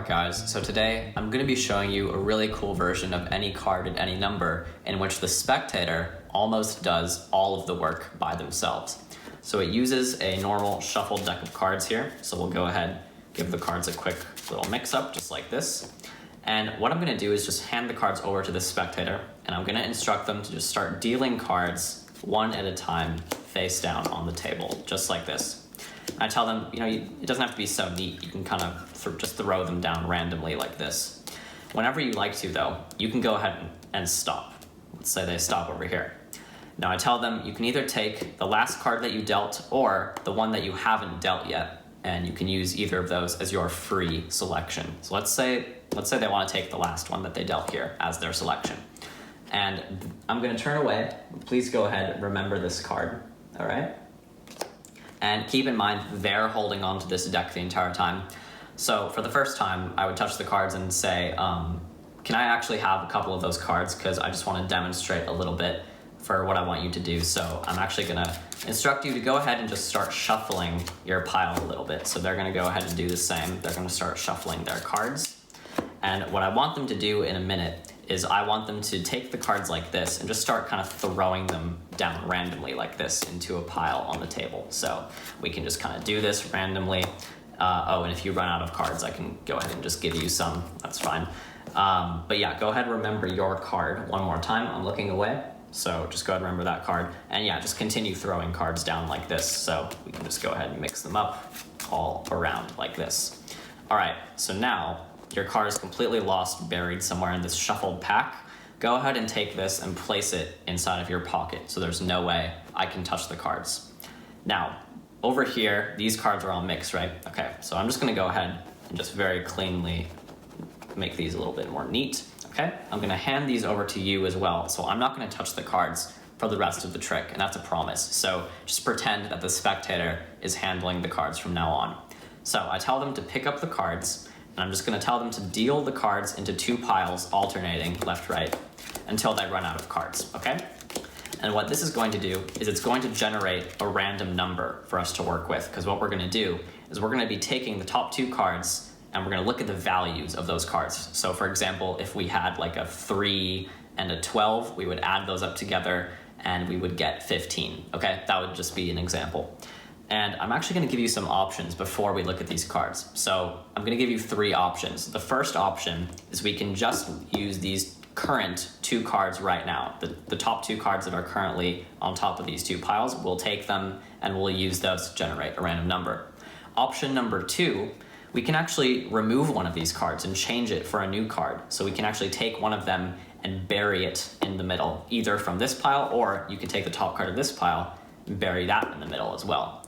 Alright guys, so today I'm going to be showing you a really cool version of any card at any number in which the spectator almost does all of the work by themselves. So it uses a normal shuffled deck of cards here, so we'll go ahead, give the cards a quick little mix up just like this. And what I'm going to do is just hand the cards over to the spectator, and I'm going to instruct them to just start dealing cards one at a time face down on the table, just like this. I tell them, it doesn't have to be so neat. You can kind of just throw them down randomly like this. Whenever you like to, though, you can go ahead and stop. Let's say they stop over here. Now I tell them you can either take the last card that you dealt or the one that you haven't dealt yet, and you can use either of those as your free selection. So let's say they want to take the last one that they dealt here as their selection. And I'm going to turn away. Please go ahead and remember this card, all right? And keep in mind, they're holding on to this deck the entire time. So for the first time, I would touch the cards and say, can I actually have a couple of those cards? Because I just want to demonstrate a little bit for what I want you to do. So I'm actually gonna instruct you to go ahead and just start shuffling your pile a little bit. So they're gonna go ahead and do the same. They're gonna start shuffling their cards. And what I want them to do in a minute is I want them to take the cards like this and just start kind of throwing them down randomly like this into a pile on the table. So we can just kind of do this randomly. And if you run out of cards, I can go ahead and just give you some, that's fine. But yeah, go ahead and remember your card one more time. I'm looking away. So just go ahead and remember that card. And yeah, just continue throwing cards down like this. So we can just go ahead and mix them up all around like this. All right, so now your card is completely lost, buried somewhere in this shuffled pack. Go ahead and take this and place it inside of your pocket so there's no way I can touch the cards. Now, over here, these cards are all mixed, right? Okay, so I'm just gonna go ahead and just very cleanly make these a little bit more neat, okay? I'm gonna hand these over to you as well, so I'm not gonna touch the cards for the rest of the trick, and that's a promise. So just pretend that the spectator is handling the cards from now on. So I tell them to pick up the cards, and I'm just going to tell them to deal the cards into two piles, alternating left, right, until they run out of cards, okay? And what this is going to do is it's going to generate a random number for us to work with, because what we're going to do is we're going to be taking the top two cards and we're going to look at the values of those cards. So for example, if we had like a 3 and a 12, we would add those up together and we would get 15, okay? That would just be an example. And I'm actually going to give you some options before we look at these cards. So I'm going to give you 3 options. The first option is we can just use these current 2 cards right now. The top 2 cards that are currently on top of these 2 piles, we'll take them and we'll use those to generate a random number. Option number 2, we can actually remove one of these cards and change it for a new card. So we can actually take one of them and bury it in the middle, either from this pile, or you can take the top card of this pile and bury that in the middle as well.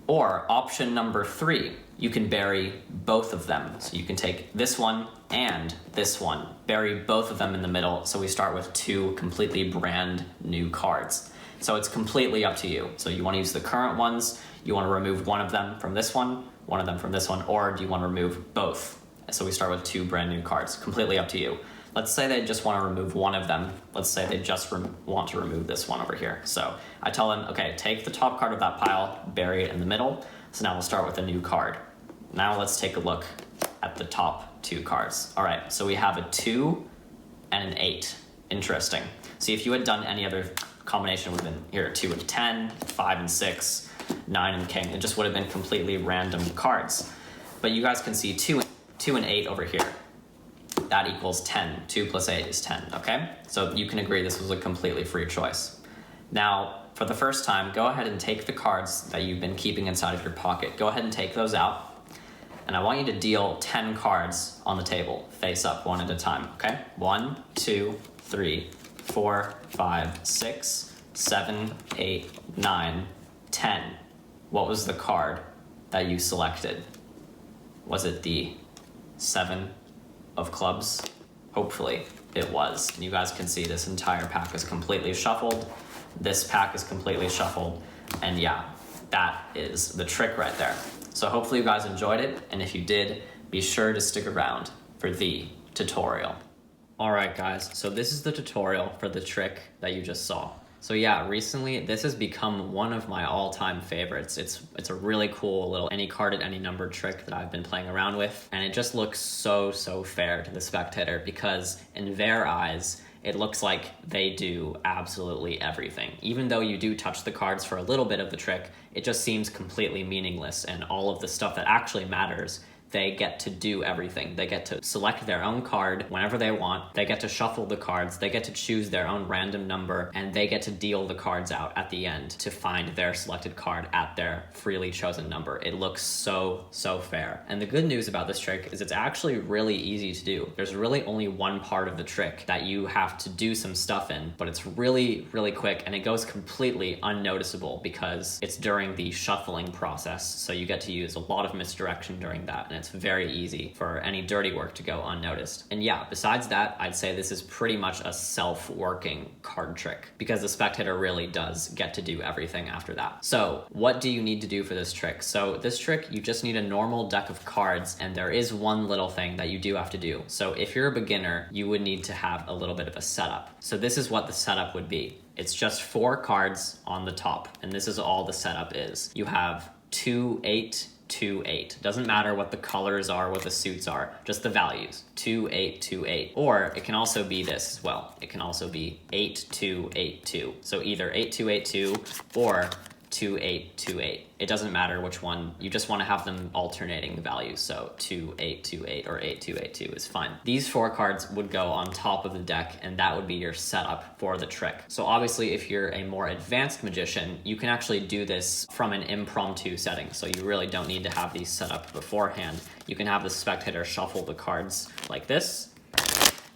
Or option number 3, you can bury both of them. So you can take this one and this one, bury both of them in the middle. So we start with 2 completely brand new cards. So it's completely up to you. So you want to use the current ones, you want to remove one of them from this one of them from this one, or do you want to remove both? So we start with 2 brand new cards, completely up to you. Let's say they just want to remove one of them. Let's say they just want to remove this one over here. So I tell them, okay, take the top card of that pile, bury it in the middle. So now we'll start with a new card. Now let's take a look at the top 2 cards. All right, so we have a 2 and an 8. Interesting. See, if you had done any other combination, it would have been here 2 and 10, 5 and 6, 9 and king. It just would have been completely random cards. But you guys can see 2 and 8 over here. That equals 10. 2 plus 8 is 10, okay? So you can agree this was a completely free choice. Now, for the first time, go ahead and take the cards that you've been keeping inside of your pocket. Go ahead and take those out. And I want you to deal 10 cards on the table, face up, one at a time, okay? 1, 2, 3, 4, 5, 6, 7, 8, 9, 10. What was the card that you selected? Was it the 7 of clubs? Hopefully it was. And you guys can see this entire pack is completely shuffled. This pack is completely shuffled. And yeah, that is the trick right there. So hopefully you guys enjoyed it. And if you did, be sure to stick around for the tutorial. All right, guys, so this is the tutorial for the trick that you just saw. So yeah, recently this has become one of my all-time favorites. It's a really cool little any carded, any number trick that I've been playing around with, and it just looks so fair to the spectator because in their eyes, it looks like they do absolutely everything. Even though you do touch the cards for a little bit of the trick, it just seems completely meaningless, and all of the stuff that actually matters, they get to do everything. They get to select their own card whenever they want. They get to shuffle the cards. They get to choose their own random number, and they get to deal the cards out at the end to find their selected card at their freely chosen number. It looks so fair. And the good news about this trick is it's actually really easy to do. There's really only one part of the trick that you have to do some stuff in, but it's really quick, and it goes completely unnoticeable because it's during the shuffling process. So you get to use a lot of misdirection during that, and it's very easy for any dirty work to go unnoticed. And yeah, besides that, I'd say this is pretty much a self-working card trick because the spectator really does get to do everything after that. So what do you need to do for this trick? So this trick, you just need a normal deck of cards, and there is one little thing that you do have to do. So if you're a beginner, you would need to have a little bit of a setup. So this is what the setup would be. It's just 4 cards on the top, and this is all the setup is. You have 2, 8, 2, 8. Doesn't matter what the colors are, what the suits are, just the values. 2, 8, 2, 8. Or it can also be this as well. It can also be 8, 2, 8, 2. So either 8, 2, 8, 2 or 2, 8, 2, 8. It doesn't matter which one. You just want to have them alternating the values. So 2, 8, 2, 8 or 8, 2, 8, 2 is fine. These 4 cards would go on top of the deck, and that would be your setup for the trick. So obviously, if you're a more advanced magician, you can actually do this from an impromptu setting. So you really don't need to have these set up beforehand. You can have the spectator shuffle the cards like this.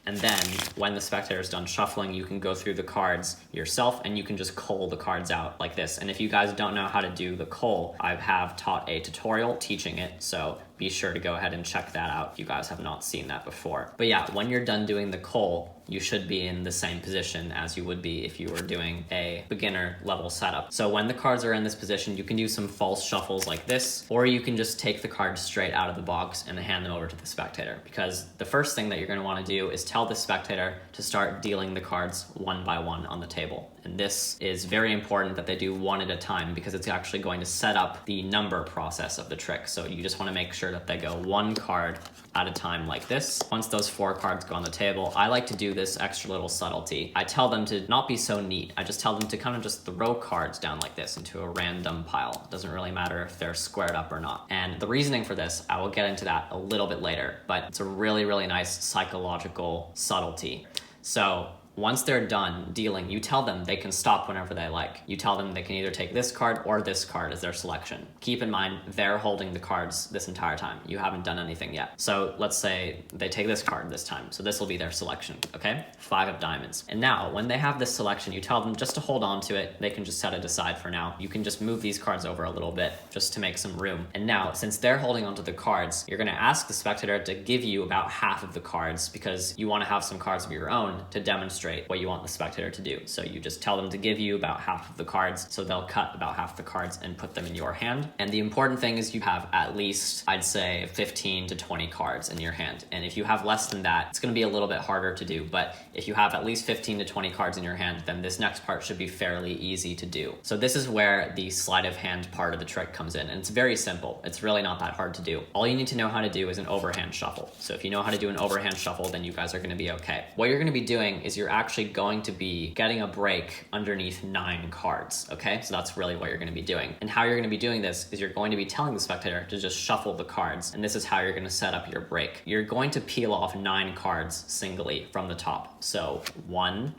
And then when the spectator is done shuffling, you can go through the cards yourself and you can just cull the cards out like this. And if you guys don't know how to do the cull, I have taught a tutorial teaching it. So be sure to go ahead and check that out if you guys have not seen that before. But yeah, when you're done doing the cull, you should be in the same position as you would be if you were doing a beginner level setup. So when the cards are in this position, you can do some false shuffles like this, or you can just take the cards straight out of the box and hand them over to the spectator. Because the first thing that you're going to want to do is tell the spectator to start dealing the cards one by one on the table. And this is very important that they do one at a time because it's actually going to set up the number process of the trick. So you just want to make sure that they go one card at a time like this. Once those 4 cards go on the table, I like to do this extra little subtlety. I tell them to not be so neat. I just tell them to kind of just throw cards down like this into a random pile. It doesn't really matter if they're squared up or not. And the reasoning for this, I will get into that a little bit later, but it's a really nice psychological subtlety. So once they're done dealing, you tell them they can stop whenever they like. You tell them they can either take this card or this card as their selection. Keep in mind, they're holding the cards this entire time. You haven't done anything yet. So let's say they take this card this time. So this will be their selection, okay? 5 of diamonds. And now, when they have this selection, you tell them just to hold on to it. They can just set it aside for now. You can just move these cards over a little bit just to make some room. And now, since they're holding onto the cards, you're gonna ask the spectator to give you about half of the cards because you wanna have some cards of your own to demonstrate what you want the spectator to do. So you just tell them to give you about half of the cards, so they'll cut about half the cards and put them in your hand. And the important thing is you have at least, I'd say, 15 to 20 cards in your hand. And if you have less than that, it's gonna be a little bit harder to do, but if you have at least 15 to 20 cards in your hand, then this next part should be fairly easy to do. So this is where the sleight of hand part of the trick comes in, and it's very simple. It's really not that hard to do. All you need to know how to do is an overhand shuffle. So if you know how to do an overhand shuffle, then you guys are gonna be okay. What you're gonna be doing is you're actually going to be getting a break underneath 9 cards, okay? So that's really what you're gonna be doing. And how you're gonna be doing this is you're going to be telling the spectator to just shuffle the cards, and this is how you're gonna set up your break. You're going to peel off 9 cards singly from the top. So 1,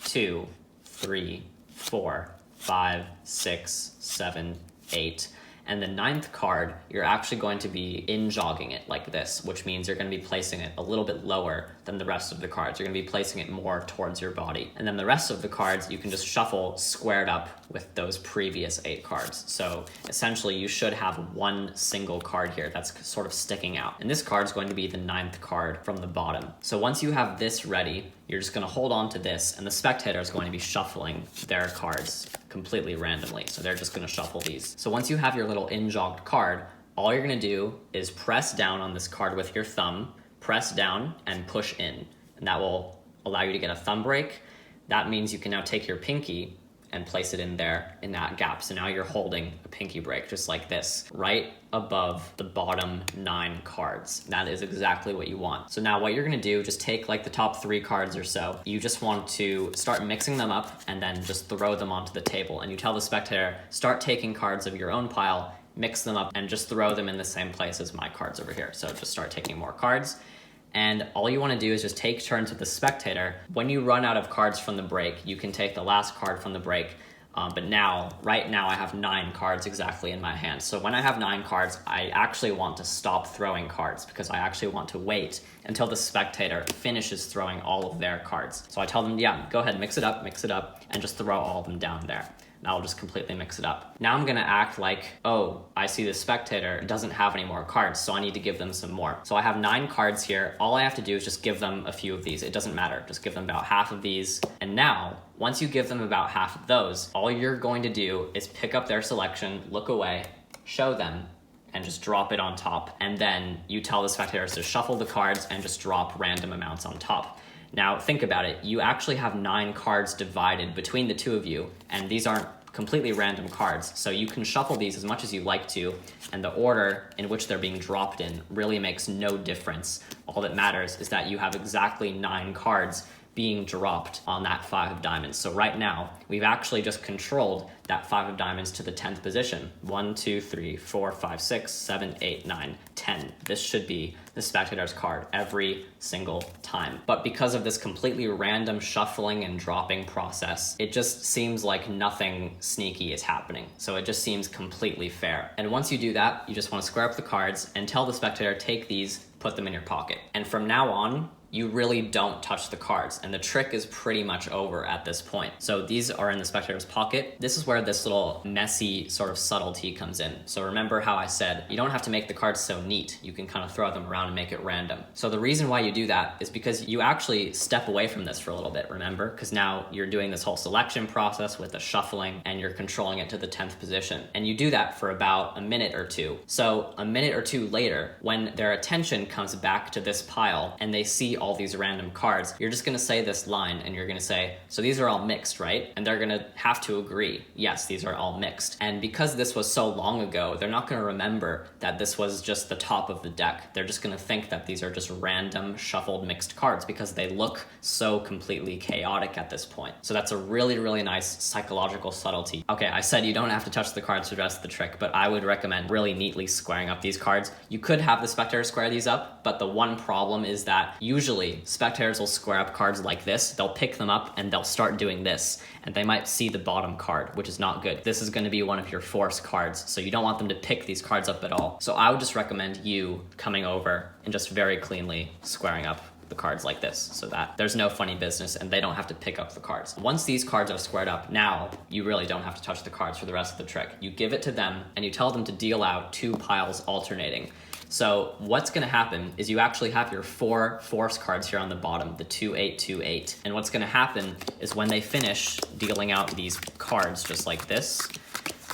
2, 3, 4, 5, 6, 7, 8. And the 9th card, you're actually going to be in-jogging it like this, which means you're going to be placing it a little bit lower than the rest of the cards. You're going to be placing it more towards your body. And then the rest of the cards, you can just shuffle squared up with those previous 8 cards. So essentially, you should have one single card here that's sort of sticking out. And this card is going to be the 9th card from the bottom. So once you have this ready, you're just going to hold on to this, and the spectator is going to be shuffling their cards completely randomly. So they're just going to shuffle these. So once you have your little in-jogged card, all you're going to do is press down on this card with your thumb, press down and push in. And that will allow you to get a thumb break. That means you can now take your pinky and place it in there in that gap. So now you're holding a pinky break just like this, right above the bottom 9 cards. That is exactly what you want. So now what you're gonna do, just take like the top 3 cards or so. You just want to start mixing them up and then just throw them onto the table. And you tell the spectator, start taking cards of your own pile, mix them up, and just throw them in the same place as my cards over here. So just start taking more cards. And all you want to do is just take turns with the spectator. When you run out of cards from the break, you can take the last card from the break. But right now I have 9 cards exactly in my hand. So when I have 9 cards, I actually want to stop throwing cards because I actually want to wait until the spectator finishes throwing all of their cards. So I tell them, yeah, go ahead, mix it up, and just throw all of them down there. And I'll just completely mix it up. Now I'm gonna act like, oh, I see the spectator doesn't have any more cards, so I need to give them some more. So I have 9 cards here. All I have to do is just give them a few of these. It doesn't matter, just give them about half of these. And now, once you give them about half of those, all you're going to do is pick up their selection, look away, show them, and just drop it on top. And then you tell the spectators to shuffle the cards and just drop random amounts on top. Now, think about it. You actually have 9 cards divided between the two of you, and these aren't completely random cards. So you can shuffle these as much as you like to, and the order in which they're being dropped in really makes no difference. All that matters is that you have exactly 9 cards being dropped on that 5 of diamonds. So right now, we've actually just controlled that 5 of diamonds to the 10th position. 1, 2, 3, 4, 5, 6, 7, 8, 9, 10. This should be the spectator's card every single time. But because of this completely random shuffling and dropping process, it just seems like nothing sneaky is happening. So it just seems completely fair. And once you do that, you just want to square up the cards and tell the spectator, take these, put them in your pocket. And from now on, you really don't touch the cards, and the trick is pretty much over at this point. So these are in the spectator's pocket. This is where this little messy sort of subtlety comes in. So remember how I said you don't have to make the cards so neat. You can kind of throw them around and make it random. So the reason why you do that is because you actually step away from this for a little bit, remember? Because now you're doing this whole selection process with the shuffling, and you're controlling it to the 10th position. And you do that for about a minute or two. So a minute or two later, when their attention comes back to this pile and they see all these random cards, you're just gonna say this line and you're gonna say, so these are all mixed, right? And they're gonna have to agree, yes, these are all mixed. And because this was so long ago, they're not gonna remember that this was just the top of the deck. They're just gonna think that these are just random shuffled mixed cards because they look so completely chaotic at this point. So that's a really, really nice psychological subtlety. Okay, I said you don't have to touch the cards to address the trick, but I would recommend really neatly squaring up these cards. You could have the spectator square these up, but the one problem is that usually spectators will square up cards like this. They'll pick them up and they'll start doing this, and they might see the bottom card, which is not good. This is going to be one of your force cards, so you don't want them to pick these cards up at all. So I would just recommend you coming over and just very cleanly squaring up the cards like this so that there's no funny business and they don't have to pick up the cards. Once these cards are squared up, now you really don't have to touch the cards for the rest of the trick. You give it to them and you tell them to deal out 2 piles alternating. So what's gonna happen is you actually have your 4 force cards here on the bottom, the 2, 8, 2, 8. And what's gonna happen is when they finish dealing out these cards just like this,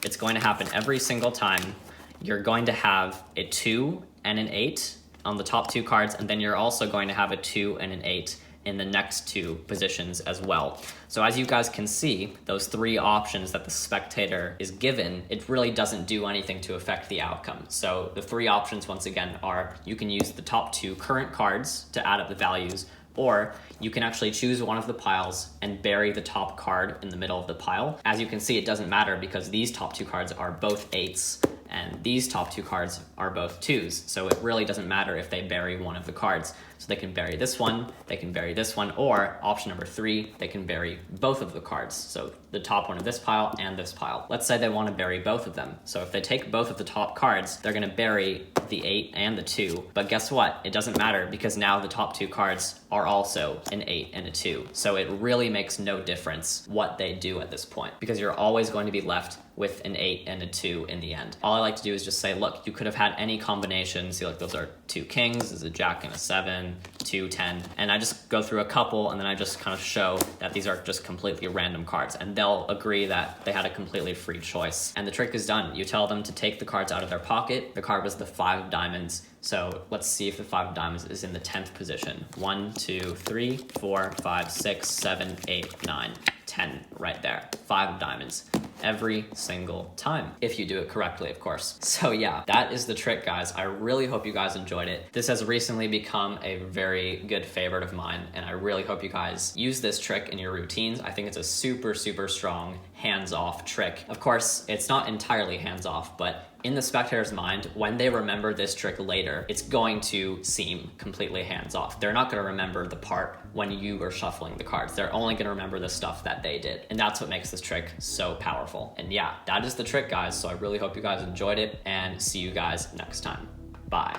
it's going to happen every single time. You're going to have a 2 and an 8 on the top 2 cards, and then you're also going to have a 2 and an 8 in the next 2 positions as well. So as you guys can see, those 3 options that the spectator is given, it really doesn't do anything to affect the outcome. So the 3 options, once again, are you can use the top 2 current cards to add up the values, or you can actually choose one of the piles and bury the top card in the middle of the pile. As you can see, it doesn't matter because these top 2 cards are both 8s, and these top 2 cards are both 2s. So it really doesn't matter if they bury one of the cards. So they can bury this one, they can bury this one, or option number 3, they can bury both of the cards. So the top one of this pile and this pile. Let's say they want to bury both of them. So if they take both of the top cards, they're going to bury the 8 and the 2. But guess what? It doesn't matter because now the top 2 cards are also an 8 and a 2. So it really makes no difference what they do at this point because you're always going to be left with an 8 and a 2 in the end. All I like to do is just say, look, you could have had any combination. See, like those are 2 kings, there's a jack and a 7, 2, 10. And I just go through a couple and then I just kind of show that these are just completely random cards, and they'll agree that they had a completely free choice. And the trick is done. You tell them to take the cards out of their pocket. The card was the 5 of diamonds. So let's see if the 5 of diamonds is in the 10th position. 1, 2, 3, 4, 5, 6, 7, 8, 9, 10 right there. 5 of diamonds every single time, if you do it correctly, of course. So yeah, that is the trick, guys. I really hope you guys enjoyed it. This has recently become a very good favorite of mine, and I really hope you guys use this trick in your routines. I think it's a super, super strong hands-off trick. Of course, it's not entirely hands-off, but in the spectator's mind, when they remember this trick later, it's going to seem completely hands-off. They're not going to remember the part when you were shuffling the cards. They're only going to remember the stuff that they did. And that's what makes this trick so powerful. And yeah, that is the trick, guys. So I really hope you guys enjoyed it, and see you guys next time. Bye.